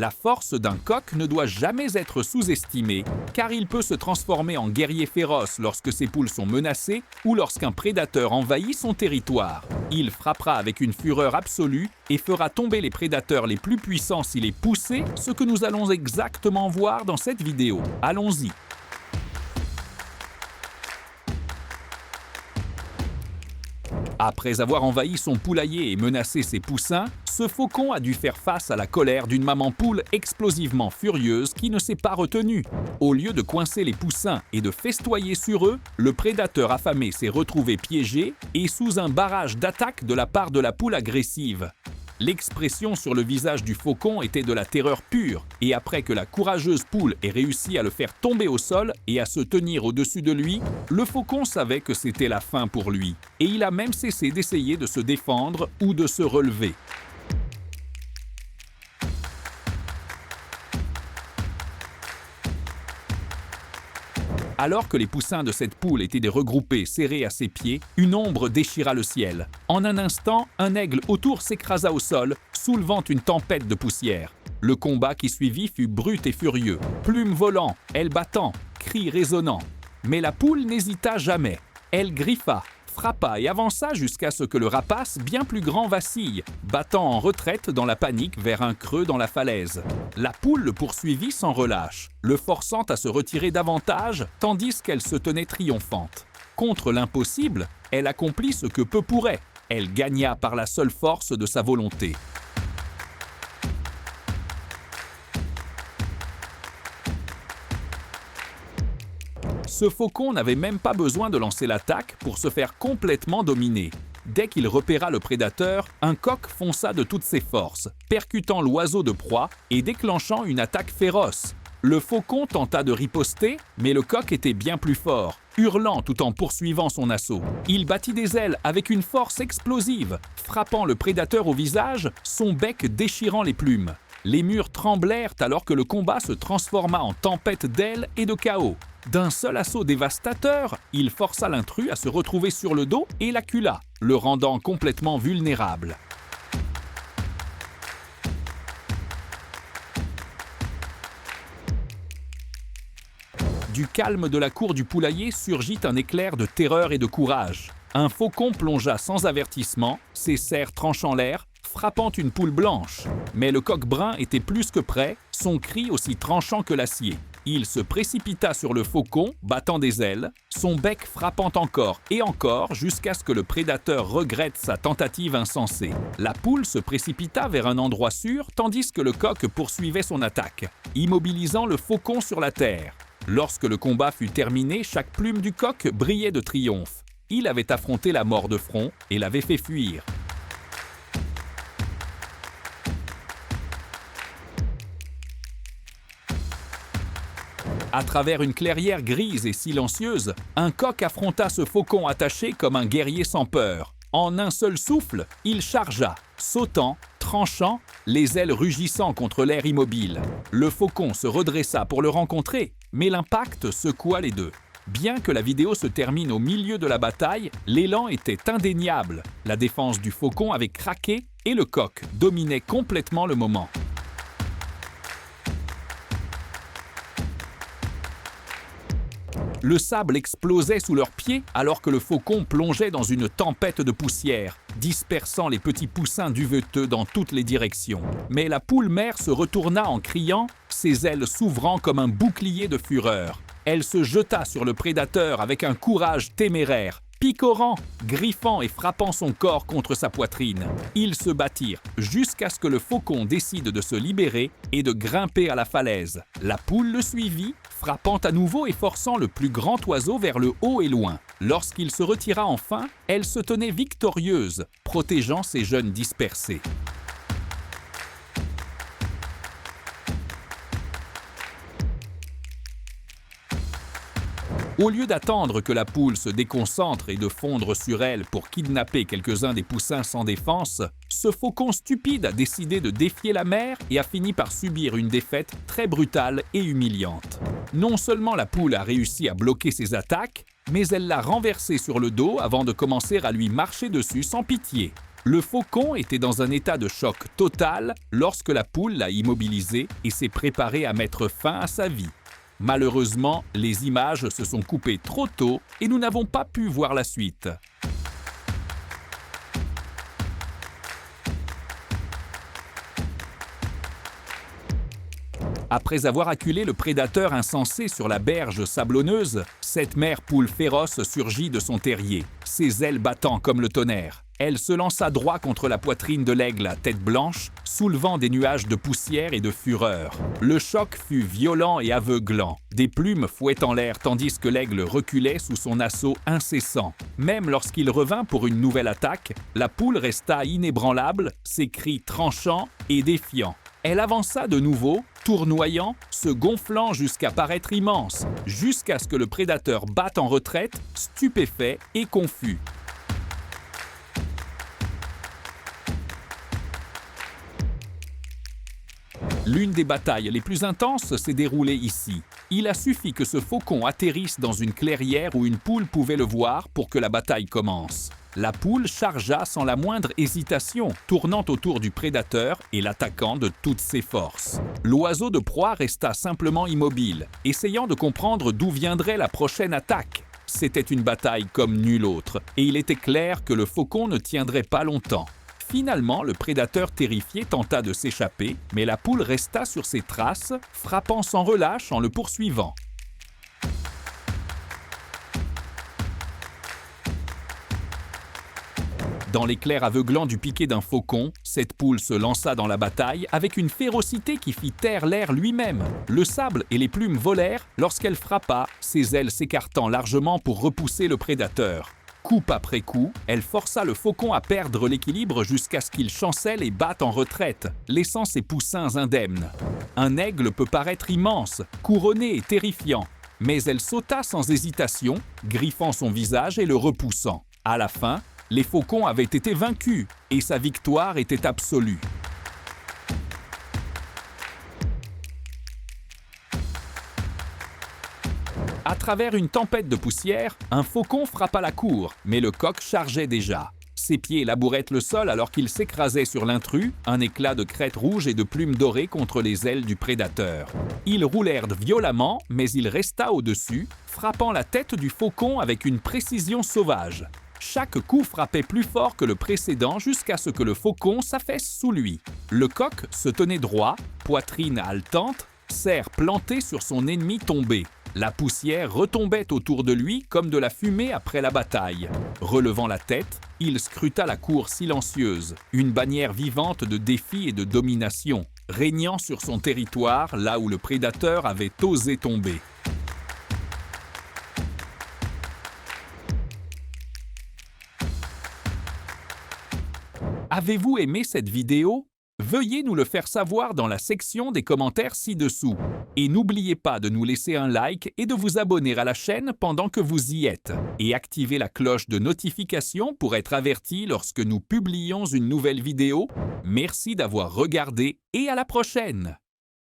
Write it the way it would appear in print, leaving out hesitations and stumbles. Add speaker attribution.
Speaker 1: La force d'un coq ne doit jamais être sous-estimée, car il peut se transformer en guerrier féroce lorsque ses poules sont menacées ou lorsqu'un prédateur envahit son territoire. Il frappera avec une fureur absolue et fera tomber les prédateurs les plus puissants s'il est poussé, ce que nous allons exactement voir dans cette vidéo. Allons-y. Après avoir envahi son poulailler et menacé ses poussins, ce faucon a dû faire face à la colère d'une maman poule explosivement furieuse qui ne s'est pas retenue. Au lieu de coincer les poussins et de festoyer sur eux, le prédateur affamé s'est retrouvé piégé et sous un barrage d'attaques de la part de la poule agressive. L'expression sur le visage du faucon était de la terreur pure, et après que la courageuse poule ait réussi à le faire tomber au sol et à se tenir au-dessus de lui, le faucon savait que c'était la fin pour lui, et il a même cessé d'essayer de se défendre ou de se relever. Alors que les poussins de cette poule étaient regroupés serrés à ses pieds, une ombre déchira le ciel. En un instant, un aigle autour s'écrasa au sol, soulevant une tempête de poussière. Le combat qui suivit fut brut et furieux, plumes volant, ailes battant, cris résonnants. Mais la poule n'hésita jamais. Elle griffa, frappa et avança jusqu'à ce que le rapace, bien plus grand, vacille, battant en retraite dans la panique vers un creux dans la falaise. La poule le poursuivit sans relâche, le forçant à se retirer davantage, tandis qu'elle se tenait triomphante. Contre l'impossible, elle accomplit ce que peu pourrait. Elle gagna par la seule force de sa volonté. Ce faucon n'avait même pas besoin de lancer l'attaque pour se faire complètement dominer. Dès qu'il repéra le prédateur, un coq fonça de toutes ses forces, percutant l'oiseau de proie et déclenchant une attaque féroce. Le faucon tenta de riposter, mais le coq était bien plus fort, hurlant tout en poursuivant son assaut. Il battit des ailes avec une force explosive, frappant le prédateur au visage, son bec déchirant les plumes. Les murs tremblèrent alors que le combat se transforma en tempête d'ailes et de chaos. D'un seul assaut dévastateur, il força l'intrus à se retrouver sur le dos et l'acula, le rendant complètement vulnérable. Du calme de la cour du poulailler surgit un éclair de terreur et de courage. Un faucon plongea sans avertissement, ses serres tranchant l'air, frappant une poule blanche. Mais le coq brun était plus que prêt, son cri aussi tranchant que l'acier. Il se précipita sur le faucon, battant des ailes, son bec frappant encore et encore jusqu'à ce que le prédateur regrette sa tentative insensée. La poule se précipita vers un endroit sûr tandis que le coq poursuivait son attaque, immobilisant le faucon sur la terre. Lorsque le combat fut terminé, chaque plume du coq brillait de triomphe. Il avait affronté la mort de front et l'avait fait fuir. À travers une clairière grise et silencieuse, un coq affronta ce faucon attaché comme un guerrier sans peur. En un seul souffle, il chargea, sautant, tranchant, les ailes rugissant contre l'air immobile. Le faucon se redressa pour le rencontrer, mais l'impact secoua les deux. Bien que la vidéo se termine au milieu de la bataille, l'élan était indéniable. La défense du faucon avait craqué et le coq dominait complètement le moment. Le sable explosait sous leurs pieds alors que le faucon plongeait dans une tempête de poussière, dispersant les petits poussins duveteux dans toutes les directions. Mais la poule mère se retourna en criant, ses ailes s'ouvrant comme un bouclier de fureur. Elle se jeta sur le prédateur avec un courage téméraire, picorant, griffant et frappant son corps contre sa poitrine. Ils se battirent jusqu'à ce que le faucon décide de se libérer et de grimper à la falaise. La poule le suivit, frappant à nouveau et forçant le plus grand oiseau vers le haut et loin. Lorsqu'il se retira enfin, elle se tenait victorieuse, protégeant ses jeunes dispersés. Au lieu d'attendre que la poule se déconcentre et de fondre sur elle pour kidnapper quelques-uns des poussins sans défense, ce faucon stupide a décidé de défier la mère et a fini par subir une défaite très brutale et humiliante. Non seulement la poule a réussi à bloquer ses attaques, mais elle l'a renversé sur le dos avant de commencer à lui marcher dessus sans pitié. Le faucon était dans un état de choc total lorsque la poule l'a immobilisé et s'est préparé à mettre fin à sa vie. Malheureusement, les images se sont coupées trop tôt et nous n'avons pas pu voir la suite. Après avoir acculé le prédateur insensé sur la berge sablonneuse, cette mère poule féroce surgit de son terrier, ses ailes battant comme le tonnerre. Elle se lança droit contre la poitrine de l'aigle à tête blanche, soulevant des nuages de poussière et de fureur. Le choc fut violent et aveuglant, des plumes fouettant l'air tandis que l'aigle reculait sous son assaut incessant. Même lorsqu'il revint pour une nouvelle attaque, la poule resta inébranlable, ses cris tranchants et défiants. Elle avança de nouveau, tournoyant, se gonflant jusqu'à paraître immense, jusqu'à ce que le prédateur batte en retraite, stupéfait et confus. L'une des batailles les plus intenses s'est déroulée ici. Il a suffi que ce faucon atterrisse dans une clairière où une poule pouvait le voir pour que la bataille commence. La poule chargea sans la moindre hésitation, tournant autour du prédateur et l'attaquant de toutes ses forces. L'oiseau de proie resta simplement immobile, essayant de comprendre d'où viendrait la prochaine attaque. C'était une bataille comme nulle autre, et il était clair que le faucon ne tiendrait pas longtemps. Finalement, le prédateur terrifié tenta de s'échapper, mais la poule resta sur ses traces, frappant sans relâche en le poursuivant. Dans l'éclair aveuglant du piquet d'un faucon, cette poule se lança dans la bataille avec une férocité qui fit taire l'air lui-même. Le sable et les plumes volèrent lorsqu'elle frappa, ses ailes s'écartant largement pour repousser le prédateur. Coup après coup, elle força le faucon à perdre l'équilibre jusqu'à ce qu'il chancelle et batte en retraite, laissant ses poussins indemnes. Un aigle peut paraître immense, couronné et terrifiant, mais elle sauta sans hésitation, griffant son visage et le repoussant. À la fin, les faucons avaient été vaincus et sa victoire était absolue. À travers une tempête de poussière, un faucon frappa la cour, mais le coq chargeait déjà. Ses pieds labouraient le sol alors qu'il s'écrasait sur l'intrus, un éclat de crête rouge et de plumes dorées contre les ailes du prédateur. Ils roulèrent violemment, mais il resta au-dessus, frappant la tête du faucon avec une précision sauvage. Chaque coup frappait plus fort que le précédent jusqu'à ce que le faucon s'affaisse sous lui. Le coq se tenait droit, poitrine haletante, cerf planté sur son ennemi tombé. La poussière retombait autour de lui comme de la fumée après la bataille. Relevant la tête, il scruta la cour silencieuse, une bannière vivante de défi et de domination, régnant sur son territoire là où le prédateur avait osé tomber. Avez-vous aimé cette vidéo? Veuillez nous le faire savoir dans la section des commentaires ci-dessous. Et n'oubliez pas de nous laisser un like et de vous abonner à la chaîne pendant que vous y êtes. Et activez la cloche de notification pour être averti lorsque nous publions une nouvelle vidéo. Merci d'avoir regardé et à la prochaine!